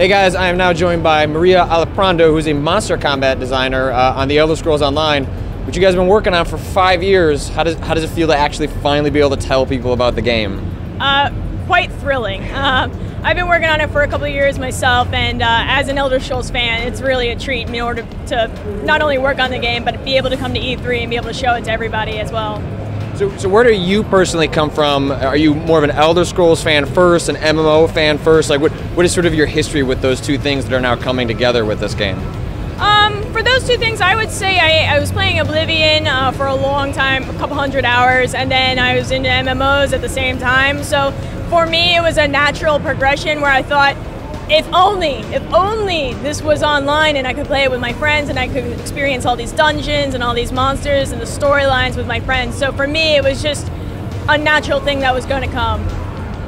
Hey guys, I am now joined by Maria Aloprando, who's a monster combat designer on the Elder Scrolls Online, which you guys have been working on for 5 years. How does it feel to actually finally be able to tell people about the game? Quite thrilling. I've been working on it for a couple of years myself, and as an Elder Scrolls fan, it's really a treat in order to not only work on the game, but be able to come to E3 and be able to show it to everybody as well. So where do you personally come from? Are you more of an Elder Scrolls fan first, an MMO fan first? Like, what is sort of your history with those two things that are now coming together with this game? For those two things, I would say I was playing Oblivion for a long time, a couple hundred hours, and then I was into MMOs at the same time. So for me, it was a natural progression where I thought, if only this was online and I could play it with my friends and I could experience all these dungeons and all these monsters and the storylines with my friends. So for me, it was just a natural thing that was going to come.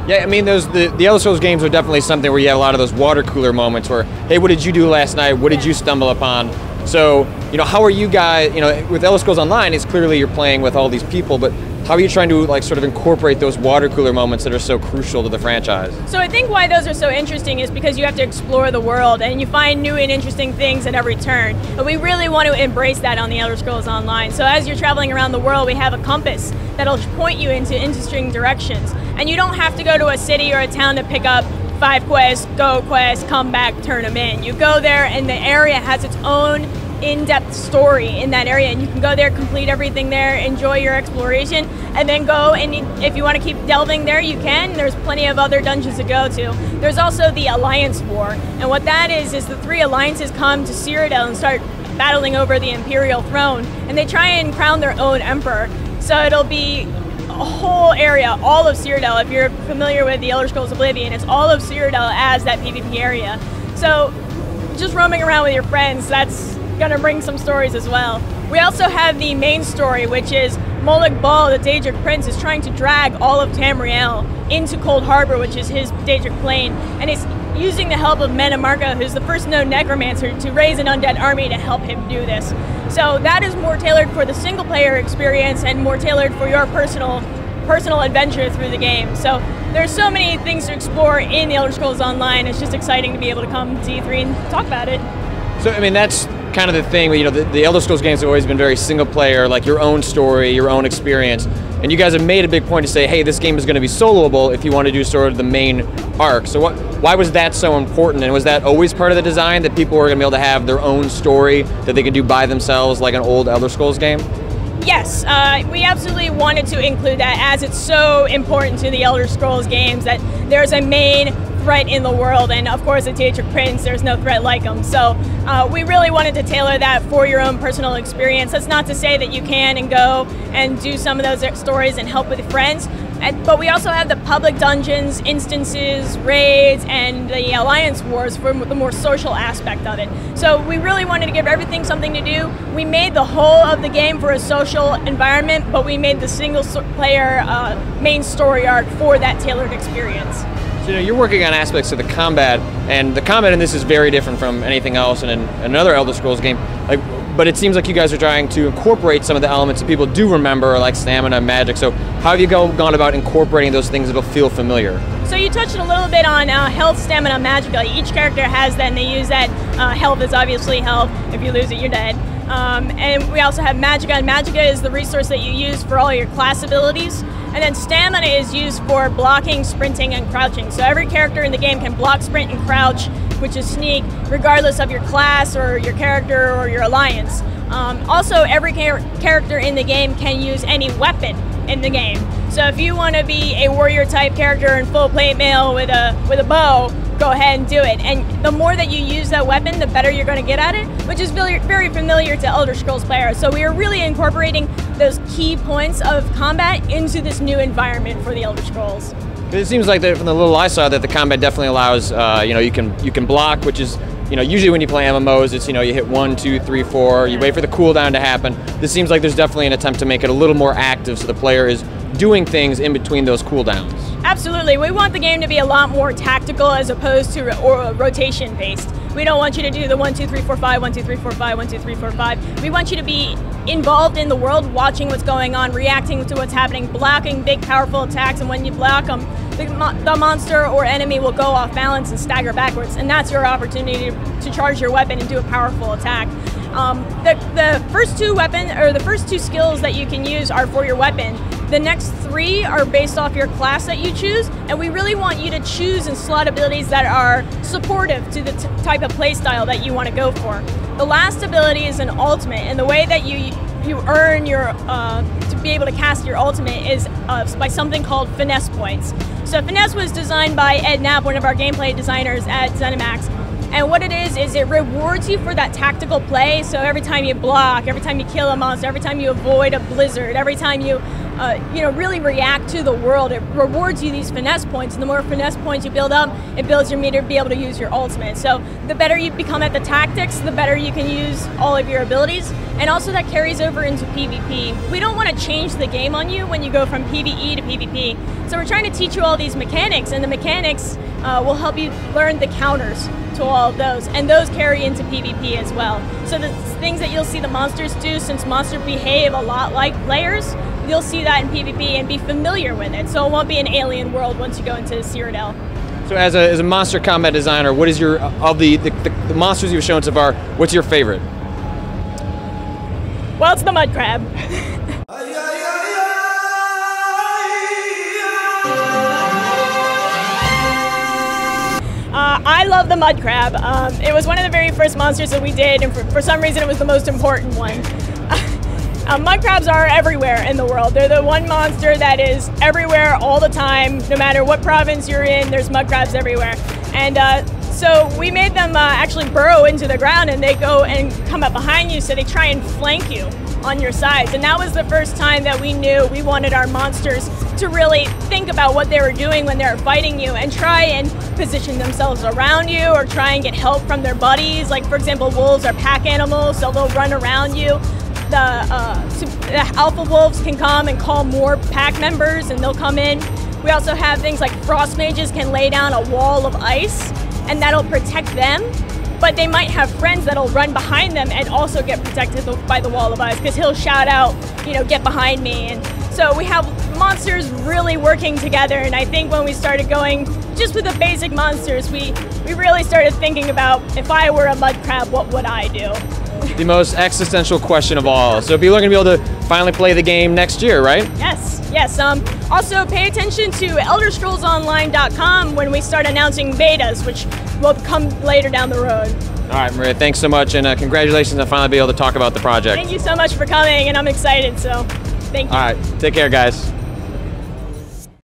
Yeah, I mean, the Elder Scrolls games are definitely something where you have a lot of those water cooler moments where, hey, what did you do last night? What did you stumble upon? So, how are you guys, with Elder Scrolls Online, it's clearly you're playing with all these people, but how are you trying to sort of incorporate those water cooler moments that are so crucial to the franchise? So I think why those are so interesting is because you have to explore the world and you find new and interesting things at every turn. But we really want to embrace that on the Elder Scrolls Online. So as you're traveling around the world, we have a compass that'll point you into interesting directions. And you don't have to go to a city or a town to pick up 5 quests, go quests, come back, turn them in. You go there and the area has its own in-depth story in that area, and you can go there, complete everything there, enjoy your exploration, and then go, and if you want to keep delving there, you can. There's plenty of other dungeons to go to. There's also the Alliance War, and what that is the 3 alliances come to Cyrodiil and start battling over the Imperial throne, and they try and crown their own emperor. So it'll be a whole area, all of Cyrodiil. If you're familiar with the Elder Scrolls Oblivion, it's all of Cyrodiil as that PvP area. So just roaming around with your friends, that's gonna bring some stories as well. We also have the main story, which is Molag Bal, the Daedric Prince, is trying to drag all of Tamriel into Cold Harbor, which is his Daedric Plain, and he's using the help of Menamarca, who's the first known necromancer, to raise an undead army to help him do this. So that is more tailored for the single player experience and more tailored for your personal adventure through the game. So there's so many things to explore in the Elder Scrolls Online. It's just exciting to be able to come to E3 and talk about it. So, I mean, that's kind of the thing, the Elder Scrolls games have always been very single player, like your own story, your own experience, and you guys have made a big point to say, hey, this game is going to be soloable if you want to do sort of the main arc. So why was that so important, and was that always part of the design, that people were going to be able to have their own story that they can do by themselves like an old Elder Scrolls game? Yes, we absolutely wanted to include that, as it's so important to the Elder Scrolls games that there's a main threat in the world, and of course, a Daedric Prince, there's no threat like him. So we really wanted to tailor that for your own personal experience. That's not to say that you can and go and do some of those stories and help with friends, but we also have the public dungeons, instances, raids, and the Alliance Wars for the more social aspect of it. So we really wanted to give everything something to do. We made the whole of the game for a social environment, but we made the single player main story arc for that tailored experience. So, you're working on aspects of the combat, and the combat in this is very different from anything else in another Elder Scrolls game. But it seems like you guys are trying to incorporate some of the elements that people do remember, like stamina and magic. So how have you gone about incorporating those things that'll feel familiar? So you touched a little bit on health, stamina, magic. Each character has that, and they use that. Health is obviously health. If you lose it, you're dead. And we also have Magicka, and Magicka is the resource that you use for all your class abilities. And then Stamina is used for blocking, sprinting, and crouching. So every character in the game can block, sprint, and crouch, which is sneak, regardless of your class or your character or your alliance. Also, every character in the game can use any weapon in the game. So if you want to be a warrior type character in full plate mail with a bow, go ahead and do it. And the more that you use that weapon, the better you're going to get at it, which is very, very familiar to Elder Scrolls players. So we are really incorporating those key points of combat into this new environment for the Elder Scrolls. It seems like from the little I saw that the combat definitely allows, you can block, which is, usually when you play MMOs, it's, you hit 1, 2, 3, 4, you wait for the cooldown to happen. This seems like there's definitely an attempt to make it a little more active so the player is doing things in between those cooldowns. Absolutely. We want the game to be a lot more tactical as opposed to rotation based. We don't want you to do the 1, 2, 3, 4, 5, 1, 2, 3, 4, 5, 1, 2, 3, 4, 5. We want you to be involved in the world, watching what's going on, reacting to what's happening, blocking big, powerful attacks, and when you block them, the monster or enemy will go off balance and stagger backwards, and that's your opportunity to charge your weapon and do a powerful attack. The first two skills that you can use are for your weapon. The next 3 are based off your class that you choose, and we really want you to choose and slot abilities that are supportive to the type of playstyle that you want to go for. The last ability is an ultimate, and the way that you earn your to be able to cast your ultimate is by something called finesse points. So finesse was designed by Ed Knapp, one of our gameplay designers at ZeniMax. And what it is it rewards you for that tactical play. So every time you block, every time you kill a monster, every time you avoid a blizzard, every time you really react to the world, it rewards you these finesse points. And the more finesse points you build up, it builds your meter to be able to use your ultimate. So the better you become at the tactics, the better you can use all of your abilities. And also that carries over into PvP. We don't want to change the game on you when you go from PvE to PvP. So we're trying to teach you all these mechanics, and the mechanics will help you learn the counters to all of those, and those carry into PvP as well. So the things that you'll see the monsters do, since monsters behave a lot like players, you'll see that in PvP and be familiar with it. So it won't be an alien world once you go into Cyrodiil. So as a monster combat designer, what is your, of the monsters you've shown so far, what's your favorite? Well, it's the mud crab. I love the mud crab. It was one of the very first monsters that we did, and for some reason it was the most important one. Mud crabs are everywhere in the world. They're the one monster that is everywhere all the time. No matter what province you're in, there's mud crabs everywhere. And so we made them actually burrow into the ground, and they go and come up behind you, so they try and flank you on your sides. And that was the first time that we knew we wanted our monsters to really think about what they were doing when they were fighting you and try and position themselves around you or try and get help from their buddies. Like, for example, wolves are pack animals, so they'll run around you. The alpha wolves can come and call more pack members, and they'll come in. We also have things like frost mages can lay down a wall of ice, and that'll protect them. But they might have friends that'll run behind them and also get protected by the wall of ice, because he'll shout out, get behind me. And so we have monsters really working together, and I think when we started going just with the basic monsters, we really started thinking about, if I were a mud crab, what would I do? The most existential question of all. So people are going to be able to finally play the game next year, right? Yes. Also, pay attention to ElderScrollsOnline.com when we start announcing betas, which will come later down the road. All right, Maria, thanks so much, and congratulations on finally being able to talk about the project. Thank you so much for coming, and I'm excited, so thank you. All right, take care, guys.